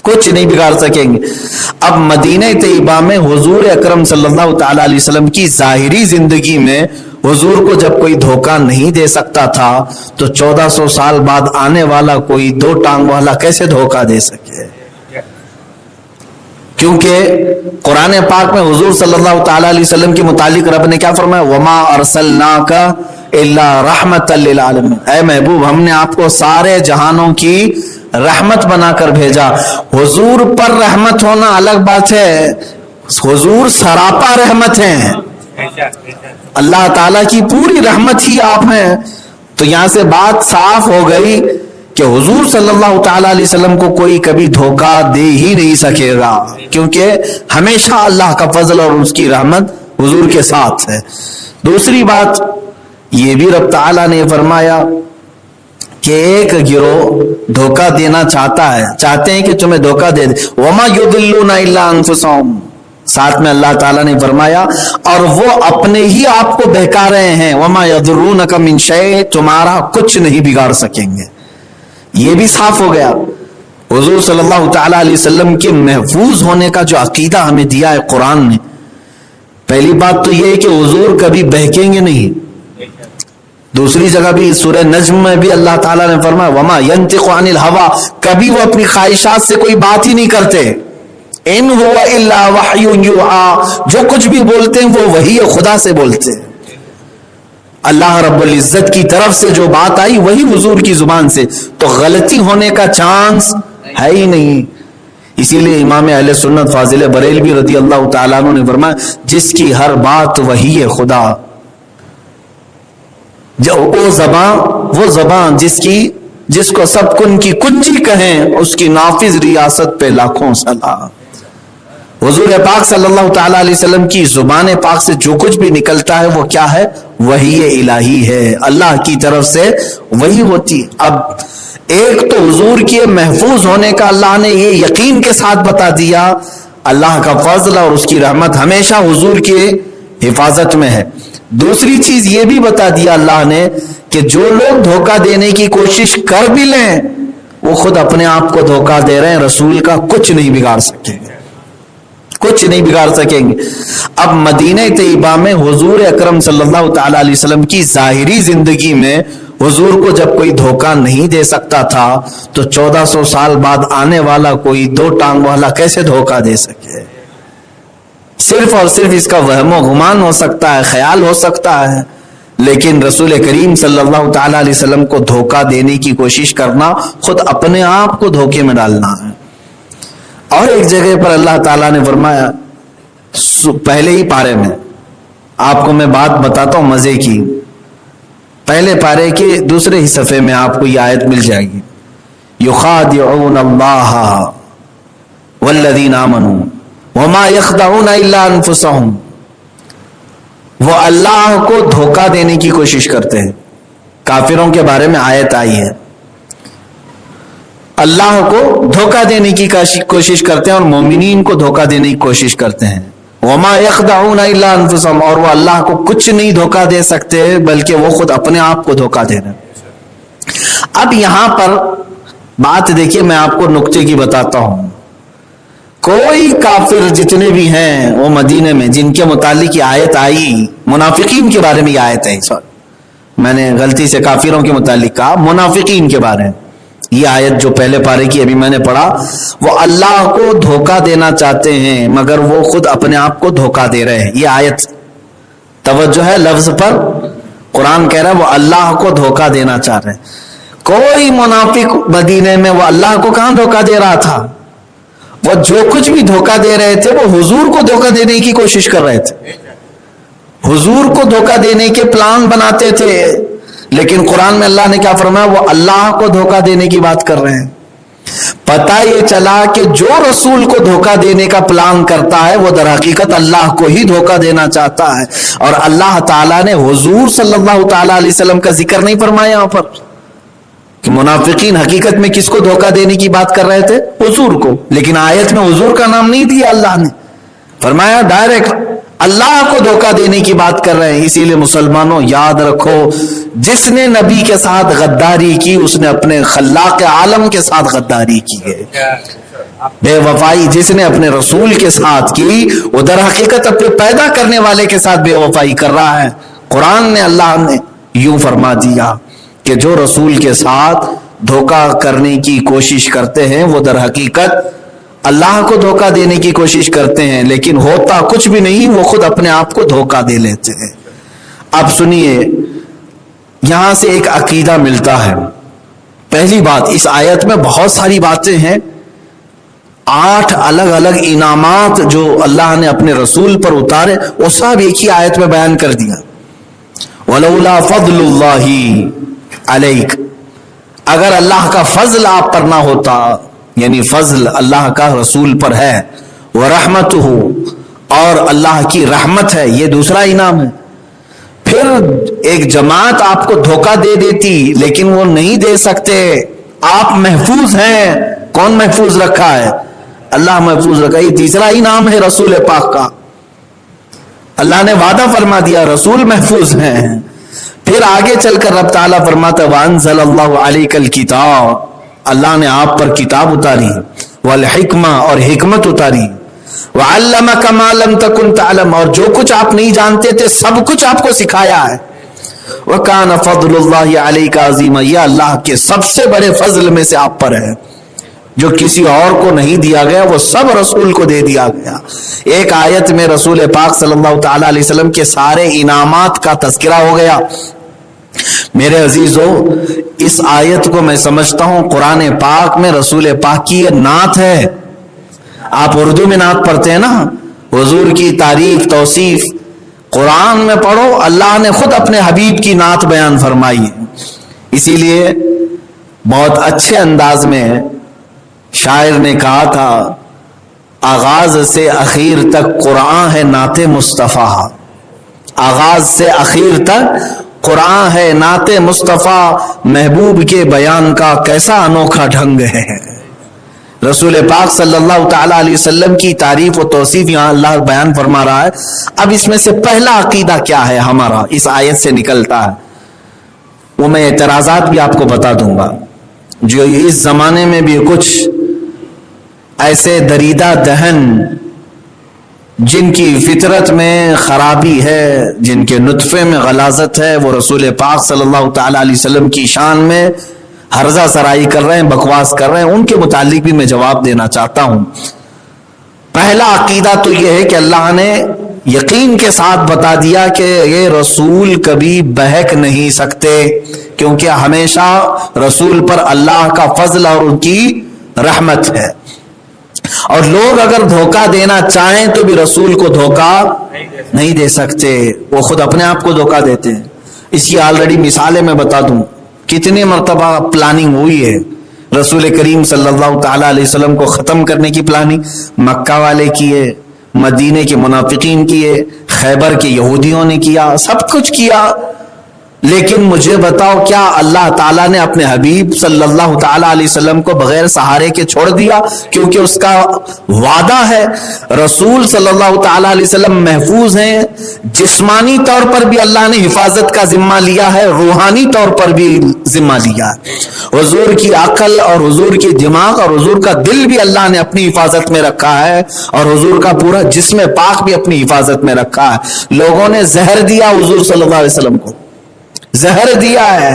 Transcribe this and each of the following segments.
کچھ نہیں بگاڑ سکیں گے۔ اب مدینہ طیبہ میں حضور اکرم صلی اللہ تعالی علیہ وسلم کی ظاہری زندگی میں حضور کو جب کوئی دھوکہ نہیں دے سکتا تھا تو 1400 سال بعد آنے والا کوئی 2 ٹانگ والا کیسے دھوکہ دے سکے؟ کیونکہ قرآن پاک میں حضور صلی اللہ تعالی علیہ وسلم کے متعلق رب نے کیا فرمایا؟ وما ارسلناک الا رحمت للعالمین، اے محبوب ہم نے آپ کو سارے جہانوں کی رحمت بنا کر بھیجا۔ حضور پر رحمت ہونا الگ بات ہے، حضور سراپا رحمت ہیں، اللہ تعالیٰ کی پوری رحمت ہی آپ ہیں۔ تو یہاں سے بات صاف ہو گئی کہ حضور صلی اللہ تعالی علیہ وسلم کو کوئی کبھی دھوکہ دے ہی نہیں سکے گا، کیونکہ ہمیشہ اللہ کا فضل اور اس کی رحمت حضور کے ساتھ ہے۔ دوسری بات یہ بھی رب تعالیٰ نے فرمایا کہ ایک گروہ دھوکہ دینا چاہتے ہیں کہ تمہیں دھوکہ دے دے، وما یضلون الا انفسهم، ساتھ میں اللہ تعالیٰ نے فرمایا اور وہ اپنے ہی آپ کو بہکا رہے ہیں، وما یضرونک من شیء، تمہارا کچھ نہیں بگاڑ سکیں گے۔ یہ بھی صاف ہو گیا۔ حضور صلی اللہ تعالیٰ علیہ وسلم کے محفوظ ہونے کا جو عقیدہ ہمیں دیا ہے قرآن نے، پہلی بات تو یہ ہے کہ حضور کبھی بہکیں گے نہیں۔ دوسری جگہ بھی سورہ نجم میں بھی اللہ تعالیٰ نے فرمایا وما ينطق عن الهوى، کبھی وہ اپنی خواہشات سے کوئی بات ہی نہیں کرتے، ان هو الا وحی یوحی، جو کچھ بھی بولتے ہیں وہ وحی خدا سے بولتے ہیں۔ اللہ رب العزت کی طرف سے جو بات آئی وہی حضور کی زبان سے، تو غلطی ہونے کا چانس ہے ہی نہیں۔ اسی لیے امام اہل سنت فاضل بریلوی رضی اللہ تعالیٰ عنہ نے فرمایا جس کی ہر بات وحی خدا، وہ زبان جس کو سب کن کی کنجی کہیں، اس کی نافذ ریاست پہ لاکھوں سلام۔ حضور پاک صلی اللہ تعالیٰ علیہ وسلم کی زبان پاک سے جو کچھ بھی نکلتا ہے وہ کیا ہے؟ وحی الہی ہے، اللہ کی طرف سے وہی ہوتی۔ اب ایک تو حضور کے محفوظ ہونے کا اللہ نے یہ یقین کے ساتھ بتا دیا، اللہ کا فضل اور اس کی رحمت ہمیشہ حضور کی حفاظت میں ہے۔ دوسری چیز یہ بھی بتا دیا اللہ نے کہ جو لوگ دھوکہ دینے کی کوشش کر بھی لیں وہ خود اپنے آپ کو دھوکہ دے رہے ہیں، رسول کا کچھ نہیں بگاڑ سکیں گے، کچھ نہیں بگاڑ سکیں گے۔ اب مدینہ طیبہ میں حضور اکرم صلی اللہ تعالی علیہ وسلم کی ظاہری زندگی میں حضور کو جب کوئی دھوکہ نہیں دے سکتا تھا تو 1400 سال بعد آنے والا کوئی 2 ٹانگ والا کیسے دھوکہ دے سکے؟ صرف اور صرف اس کا وہم و گمان ہو سکتا ہے، خیال ہو سکتا ہے، لیکن رسول کریم صلی اللہ تعالی علیہ وسلم کو دھوکہ دینے کی کوشش کرنا خود اپنے آپ کو دھوکے میں ڈالنا ہے۔ اور ایک جگہ پر اللہ تعالیٰ نے فرمایا پہلے ہی پارے میں، آپ کو میں بات بتاتا ہوں مزے کی، پہلے پارے کے دوسرے ہی صفحے میں آپ کو یہ آیت مل جائے گی، یخادعون اللہ والذین آمنوا وما یخدعون الا انفسهم، وہ اللہ کو دھوکہ دینے کی کوشش کرتے ہیں۔ کافروں کے بارے میں آیت آئی ہے، اللہ کو دھوکہ دینے کی کوشش کرتے ہیں اور مومنین کو دھوکہ دینے کی کوشش کرتے ہیں۔ وما یخدعون الا انفسهم، اور وہ اللہ کو کچھ نہیں دھوکہ دے سکتے بلکہ وہ خود اپنے آپ کو دھوکہ دے رہے ہیں۔ اب یہاں پر بات دیکھیے، میں آپ کو نکتے کی بتاتا ہوں۔ کوئی کافر جتنے بھی ہیں وہ مدینے میں جن کے متعلق یہ آیت آئی، منافقین کے بارے میں یہ آیت ہے، میں نے غلطی سے کافروں کے متعلق کہا، منافقین کے بارے میں یہ آیت جو پہلے پارے کی ابھی میں نے پڑھا، وہ اللہ کو دھوکہ دینا چاہتے ہیں مگر وہ خود اپنے آپ کو دھوکہ دے رہے ہیں۔ یہ آیت توجہ ہے لفظ پر، قرآن کہہ رہا ہے وہ اللہ کو دھوکہ دینا چاہ رہے ہیں۔ کوئی منافق مدینے میں وہ اللہ کو کہاں دھوکہ دے رہا تھا؟ وہ جو کچھ بھی دھوکہ دے رہے تھے وہ حضور کو دھوکہ دینے کی کوشش کر رہے تھے، حضور کو دھوکہ دینے کے پلان بناتے تھے، لیکن قرآن میں اللہ نے کیا فرمایا؟ وہ اللہ کو دھوکہ دینے کی بات کر رہے ہیں۔ پتہ یہ چلا کہ جو رسول کو دھوکہ دینے کا پلان کرتا ہے وہ در حقیقت اللہ کو ہی دھوکہ دینا چاہتا ہے، اور اللہ تعالیٰ نے حضور صلی اللہ تعالیٰ علیہ وسلم کا ذکر نہیں فرمایا یہاں پر کہ منافقین حقیقت میں کس کو دھوکہ دینے کی بات کر رہے تھے؟ حضور کو، لیکن آیت میں حضور کا نام نہیں دیا، اللہ نے فرمایا ڈائریکٹ اللہ کو دھوکہ دینے کی بات کر رہے ہیں۔ اسی لیے مسلمانوں یاد رکھو، جس نے نبی کے ساتھ غداری کی اس نے اپنے خلاق عالم کے ساتھ غداری کی ہے۔ بے وفائی جس نے اپنے رسول کے ساتھ کی وہ در حقیقت اپنے پیدا کرنے والے کے ساتھ بے وفائی کر رہا ہے۔ قرآن نے اللہ نے یوں فرما دیا کہ جو رسول کے ساتھ دھوکہ کرنے کی کوشش کرتے ہیں وہ در حقیقت اللہ کو دھوکہ دینے کی کوشش کرتے ہیں، لیکن ہوتا کچھ بھی نہیں، وہ خود اپنے آپ کو دھوکہ دے لیتے ہیں۔ اب سنیے، یہاں سے ایک عقیدہ ملتا ہے۔ پہلی بات، اس آیت میں بہت ساری باتیں ہیں، 8 الگ الگ انعامات جو اللہ نے اپنے رسول پر اتارے وہ سب ایک ہی آیت میں بیان کر دیا۔ وَلَوْلَا فَضْلُ اللَّهِ عَلَيْكَ، اگر اللہ کا فضل آپ پر نہ ہوتا، یعنی فضل اللہ کا رسول پر ہے، وَرَحْمَتُهُ، اور اللہ کی رحمت ہے، یہ دوسرا انعام ہے۔ پھر ایک جماعت آپ کو دھوکہ دے دیتی لیکن وہ نہیں دے سکتے، آپ محفوظ ہیں۔ کون محفوظ رکھا ہے؟ اللہ محفوظ رکھا۔ یہ تیسرا انعام ہے رسول پاک کا، اللہ نے وعدہ فرما دیا رسول محفوظ ہیں۔ پھر آگے چل کر رب تعالیٰ فرماتا وَأَنزَلَ اللَّهُ عَلَيْكَ الْكِتَابَ، اللہ نے آپ پر کتاب اتاری، وَالْحِکْمَةَ، اور حکمت اتاری، وَعَلَّمَكَ مَا لَمْ تَكُنْ تَعْلَمُ، اور جو کچھ آپ نہیں جانتے تھے سب کچھ آپ کو سکھایا ہے۔ وَكَانَ فَضْلُ اللَّهِ عَلَيْكَ عَظِيمًا، یہ اللہ کے سب سے بڑے فضل میں سے آپ پر ہے، جو کسی اور کو نہیں دیا گیا وہ سب رسول کو دے دیا گیا۔ ایک آیت میں رسول پاک صلی اللہ تعالی علیہ وسلم کے سارے انعامات کا تذکرہ ہو گیا۔ میرے عزیزو، اس آیت کو میں سمجھتا ہوں قرآن پاک میں رسول پاک کی یہ نعت ہے۔ آپ اردو میں نعت پڑھتے ہیں نا، حضور کی تعریف توصیف، قرآن میں پڑھو اللہ نے خود اپنے حبیب کی نعت بیان فرمائی ہے۔ اسی لیے بہت اچھے انداز میں شاعر نے کہا تھا، آغاز سے اخیر تک قرآن ہے نعت مصطفیٰ، آغاز سے اخیر تک قرآن ہے نعت مصطفیٰ، محبوب کے بیان کا کیسا انوکھا ڈھنگ ہے۔ رسول پاک صلی اللہ تعالی علیہ وسلم کی تعریف و توصیف یہاں اللہ بیان فرما رہا ہے۔ اب اس میں سے پہلا عقیدہ کیا ہے ہمارا اس آیت سے نکلتا ہے، وہ میں اعتراضات بھی آپ کو بتا دوں گا، جو اس زمانے میں بھی کچھ ایسے دریدہ دہن جن کی فطرت میں خرابی ہے، جن کے نطفے میں غلاظت ہے، وہ رسول پاک صلی اللہ تعالی علیہ وسلم کی شان میں ہرزہ سرائی کر رہے ہیں، بکواس کر رہے ہیں، ان کے متعلق بھی میں جواب دینا چاہتا ہوں۔ پہلا عقیدہ تو یہ ہے کہ اللہ نے یقین کے ساتھ بتا دیا کہ یہ رسول کبھی بہک نہیں سکتے، کیونکہ ہمیشہ رسول پر اللہ کا فضل اور ان کی رحمت ہے، اور لوگ اگر دھوکہ دینا چاہیں تو بھی رسول کو دھوکہ نہیں دے سکتے، وہ خود اپنے آپ کو دھوکہ دیتے ہیں۔ اس کی آلریڈی مثالیں میں بتا دوں، کتنے مرتبہ پلاننگ ہوئی ہے رسول کریم صلی اللہ تعالی علیہ وسلم کو ختم کرنے کی پلاننگ، مکہ والے کیے، مدینے کے منافقین کیے، خیبر کے یہودیوں نے کیا، سب کچھ کیا، لیکن مجھے بتاؤ کیا اللہ تعالیٰ نے اپنے حبیب صلی اللہ تعالیٰ علیہ وسلم کو بغیر سہارے کے چھوڑ دیا؟ کیونکہ اس کا وعدہ ہے، رسول صلی اللہ تعالیٰ علیہ وسلم محفوظ ہیں، جسمانی طور پر بھی اللہ نے حفاظت کا ذمہ لیا ہے، روحانی طور پر بھی ذمہ لیا ہے۔ حضور کی عقل اور حضور کی دماغ اور حضور کا دل بھی اللہ نے اپنی حفاظت میں رکھا ہے، اور حضور کا پورا جسم پاک بھی اپنی حفاظت میں رکھا ہے۔ لوگوں نے زہر دیا حضور صلی اللہ علیہ وسلم کو، زہر دیا ہے،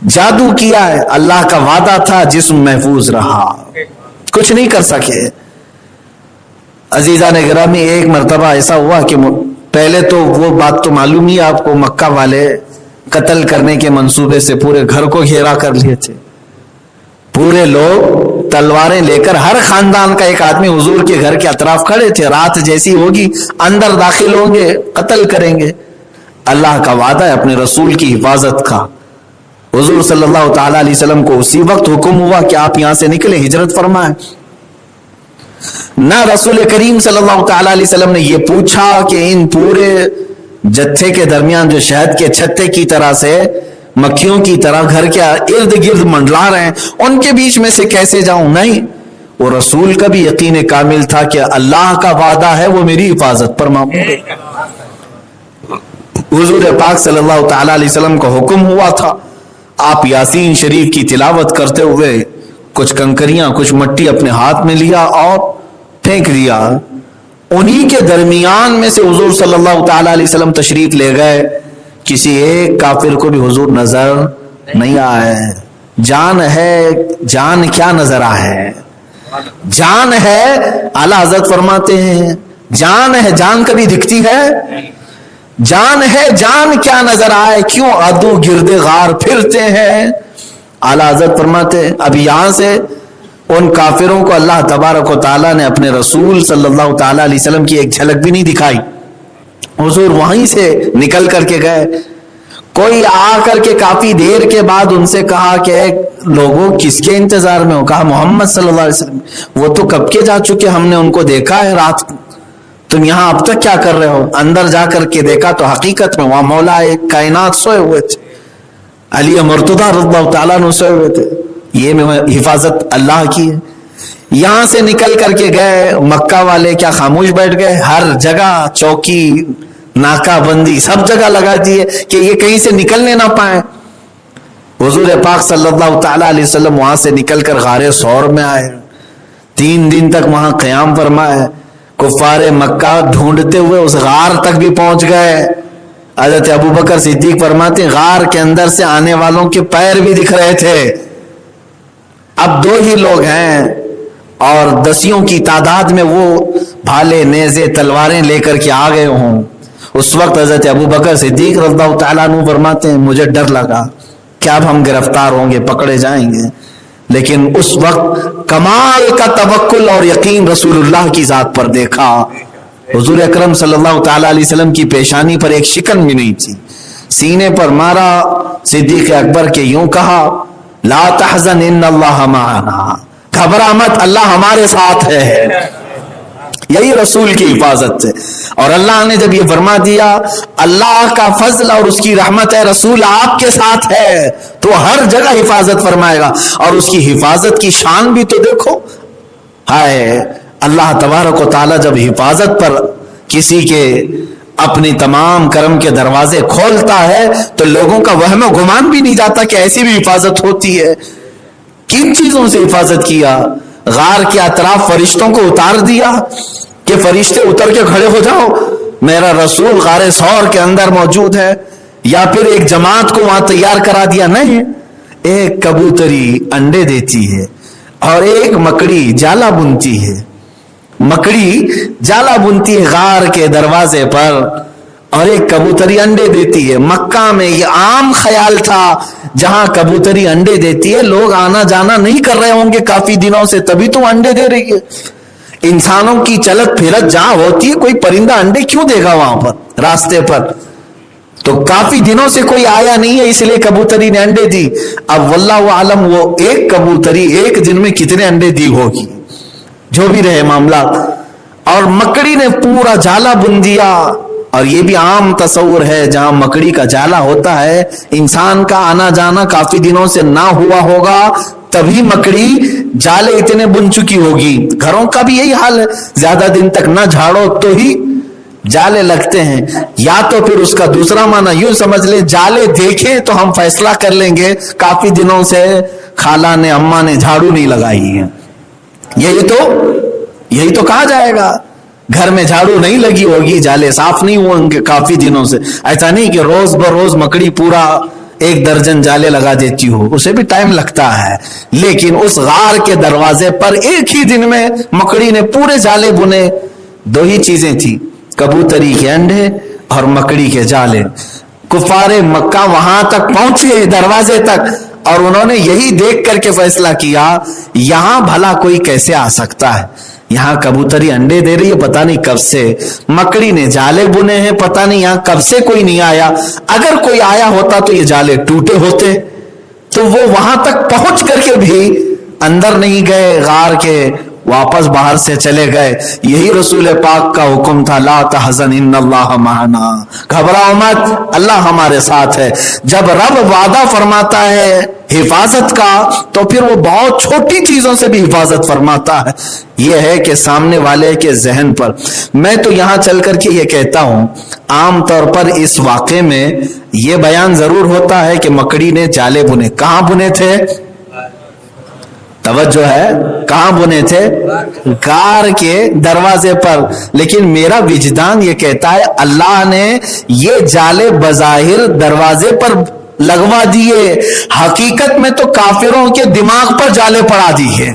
جادو کیا ہے، اللہ کا وعدہ تھا، جسم محفوظ رہا، کچھ نہیں کر سکے۔ عزیزان گرامی، ایک مرتبہ ایسا ہوا کہ پہلے تو وہ بات تو معلوم ہی آپ کو، مکہ والے قتل کرنے کے منصوبے سے پورے گھر کو گھیرا کر لیے تھے، پورے لوگ تلواریں لے کر، ہر خاندان کا ایک آدمی حضور کے گھر کے اطراف کھڑے تھے، رات جیسی ہوگی اندر داخل ہوں گے، قتل کریں گے۔ اللہ کا وعدہ ہے اپنے رسول کی حفاظت کا۔ حضور صلی اللہ تعالی علیہ وسلم کو اسی وقت حکم ہوا کہ آپ یہاں سے نکلیں، ہجرت فرمائیں۔ نہ رسول کریم صلی اللہ تعالی علیہ وسلم نے یہ پوچھا کہ ان پورے جتھے کے درمیان جو شہد کے چھتے کی طرح سے، مکھیوں کی طرح گھر کے ارد گرد منڈلا رہے ہیں، ان کے بیچ میں سے کیسے جاؤں؟ نہیں، وہ رسول کا بھی یقین کامل تھا کہ اللہ کا وعدہ ہے، وہ میری حفاظت پر معمول ہے۔ حضور پاک صلی اللہ تعالی علیہ وسلم کو حکم ہوا تھا، آپ یاسین شریف کی تلاوت کرتے ہوئے کچھ کنکریاں کچھ مٹی اپنے ہاتھ میں لیا اور پھینک دیا. انہی کے درمیان میں سے حضور صلی اللہ تعالی علیہ وسلم تشریف لے گئے. کسی ایک کافر کو بھی حضور نظر نہیں آئے. جان ہے, جان کیا نظر آئے؟ جان ہے. اعلیٰ حضرت فرماتے ہیں جان ہے, جان کبھی دکھتی ہے؟ جان ہے, جان کیا نظر آئے؟ کیوں عدو گرد غار پھرتے ہیں. اعلیٰ حضرت فرماتے ہیں اب یہاں سے ان کافروں کو اللہ تبارک و تعالیٰ نے اپنے رسول صلی اللہ تعالیٰ علیہ وسلم کی ایک جھلک بھی نہیں دکھائی. حضور وہیں سے نکل کر کے گئے. کوئی آ کر کے کافی دیر کے بعد ان سے کہا کہ لوگوں کس کے انتظار میں ہو؟ کہا محمد صلی اللہ علیہ وسلم. وہ تو کب کے جا چکے, ہم نے ان کو دیکھا ہے رات کو. تم یہاں اب تک کیا کر رہے ہو؟ اندر جا کر کے دیکھا تو حقیقت میں وہاں مولا کائنات سوئے ہوئے تھے, علی مرتضیٰ رضی اللہ تعالیٰ عنہ سوئے ہوئے تھے. یہ میں حفاظت اللہ کی ہے. یہاں سے نکل کر کے گئے. مکہ والے کیا خاموش بیٹھ گئے؟ ہر جگہ چوکی ناکہ بندی سب جگہ لگا دیے کہ یہ کہیں سے نکلنے نہ پائیں. حضور پاک صلی اللہ تعالی علیہ وسلم وہاں سے نکل کر غار ثور میں آئے. 3 دن تک وہاں قیام فرمائے. کفار مکہ ڈھونڈتے ہوئے اس غار تک بھی پہنچ گئے. حضرت ابوبکر صدیق فرماتے ہیں غار کے اندر سے آنے والوں کے پیر بھی دکھ رہے تھے. اب 2 ہی لوگ ہیں اور 10 کی تعداد میں وہ بھالے نیزے تلواریں لے کر کے آ گئے ہوں. اس وقت حضرت ابوبکر صدیق رضی اللہ تعالیٰ عنہ فرماتے ہیں مجھے ڈر لگا کہ اب ہم گرفتار ہوں گے, پکڑے جائیں گے. لیکن اس وقت کمال کا توکل اور یقین رسول اللہ کی ذات پر دیکھا. حضور اکرم صلی اللہ تعالیٰ علیہ وسلم کی پیشانی پر ایک شکن بھی نہیں تھی. سینے پر مارا صدیق اکبر کے یوں کہا لا تحزن ان اللہ معنا, گھبرا مت اللہ ہمارے ساتھ ہے. یہی رسول کی حفاظت ہے. اور اللہ نے جب یہ فرما دیا اللہ کا فضل اور اس کی رحمت ہے, رسول آپ کے ساتھ ہے, تو ہر جگہ حفاظت فرمائے گا. اور اس کی حفاظت کی شان بھی تو دیکھو. ہائے اللہ تبارک و تعالی جب حفاظت پر کسی کے اپنی تمام کرم کے دروازے کھولتا ہے تو لوگوں کا وہم و گمان بھی نہیں جاتا کہ ایسی بھی حفاظت ہوتی ہے. کن چیزوں سے حفاظت کیا؟ غار کے اطراف فرشتوں کو اتار دیا کہ فرشتے اتر کے کھڑے ہو جاؤ, میرا رسول غار ثور کے اندر موجود ہے. یا پھر ایک جماعت کو وہاں تیار کرا دیا؟ نہیں, ایک کبوتری انڈے دیتی ہے اور ایک مکڑی جالا بنتی ہے. مکڑی جالا بنتی ہے غار کے دروازے پر اور ایک کبوتری انڈے دیتی ہے. مکہ میں یہ عام خیال تھا جہاں کبوتری انڈے دیتی ہے لوگ آنا جانا نہیں کر رہے ہوں گے کافی دنوں سے, تبھی تو انڈے دے رہی ہے. انسانوں کی چلت پھرت جہاں ہوتی ہے کوئی پرندہ انڈے کیوں دے گا وہاں پر راستے پر؟ تو کافی دنوں سے کوئی آیا نہیں ہے اس لیے کبوتری نے انڈے دی. اب واللہ عالم وہ ایک کبوتری ایک دن میں کتنے انڈے دی ہوگی, جو بھی رہے معاملات. اور مکڑی نے پورا جالا بن دیا. اور یہ بھی عام تصور ہے جہاں مکڑی کا جالا ہوتا ہے انسان کا آنا جانا کافی دنوں سے نہ ہوا ہوگا تبھی مکڑی جالے اتنے بن چکی ہوگی. گھروں کا بھی یہی حال ہے, زیادہ دن تک نہ جھاڑو تو ہی جالے لگتے ہیں. یا تو پھر اس کا دوسرا معنی یوں سمجھ لیں جالے دیکھیں تو ہم فیصلہ کر لیں گے کافی دنوں سے خالہ نے اماں نے جھاڑو نہیں لگائی ہے. یہی تو کہا جائے گا. گھر میں جھاڑو نہیں لگی ہوگی, جالے صاف نہیں ہوں گے کافی دنوں سے. ایسا نہیں کہ روز بروز مکڑی پورا 1 درجن جالے لگا دیتی ہو, اسے بھی ٹائم لگتا ہے. لیکن اس غار کے دروازے پر ایک ہی دن میں مکڑی نے پورے جالے بنے. 2 ہی چیزیں تھی, کبوتری کے انڈے اور مکڑی کے جالے. کفار مکہ وہاں تک پہنچے دروازے تک اور انہوں نے یہی دیکھ کر کے فیصلہ کیا یہاں بھلا کوئی کیسے آ سکتا ہے. یہاں کبوتری انڈے دے رہی ہے پتہ نہیں کب سے, مکڑی نے جالے بنے ہیں پتہ نہیں یہاں کب سے کوئی نہیں آیا. اگر کوئی آیا ہوتا تو یہ جالے ٹوٹے ہوتے. تو وہ وہاں تک پہنچ کر کے بھی اندر نہیں گئے غار کے, واپس باہر سے چلے گئے. یہی رسول پاک کا حکم تھا لا تحزن ان اللہ معنا, گھبراؤ مت اللہ ہمارے ساتھ ہے. جب رب وعدہ فرماتا ہے حفاظت کا تو پھر وہ بہت چھوٹی چیزوں سے بھی حفاظت فرماتا ہے. یہ ہے کہ سامنے والے کے ذہن پر. میں تو یہاں چل کر کے یہ کہتا ہوں عام طور پر اس واقعے میں یہ بیان ضرور ہوتا ہے کہ مکڑی نے جالے بنے. کہاں بنے تھے؟ توجہ ہے، کہاں بنے تھے؟ غار کے دروازے پر. لیکن میرا وجدان یہ کہتا ہے اللہ نے یہ جالے بظاہر دروازے پر لگوا دیے، حقیقت میں تو کافروں کے دماغ پر جالے پڑا دیے.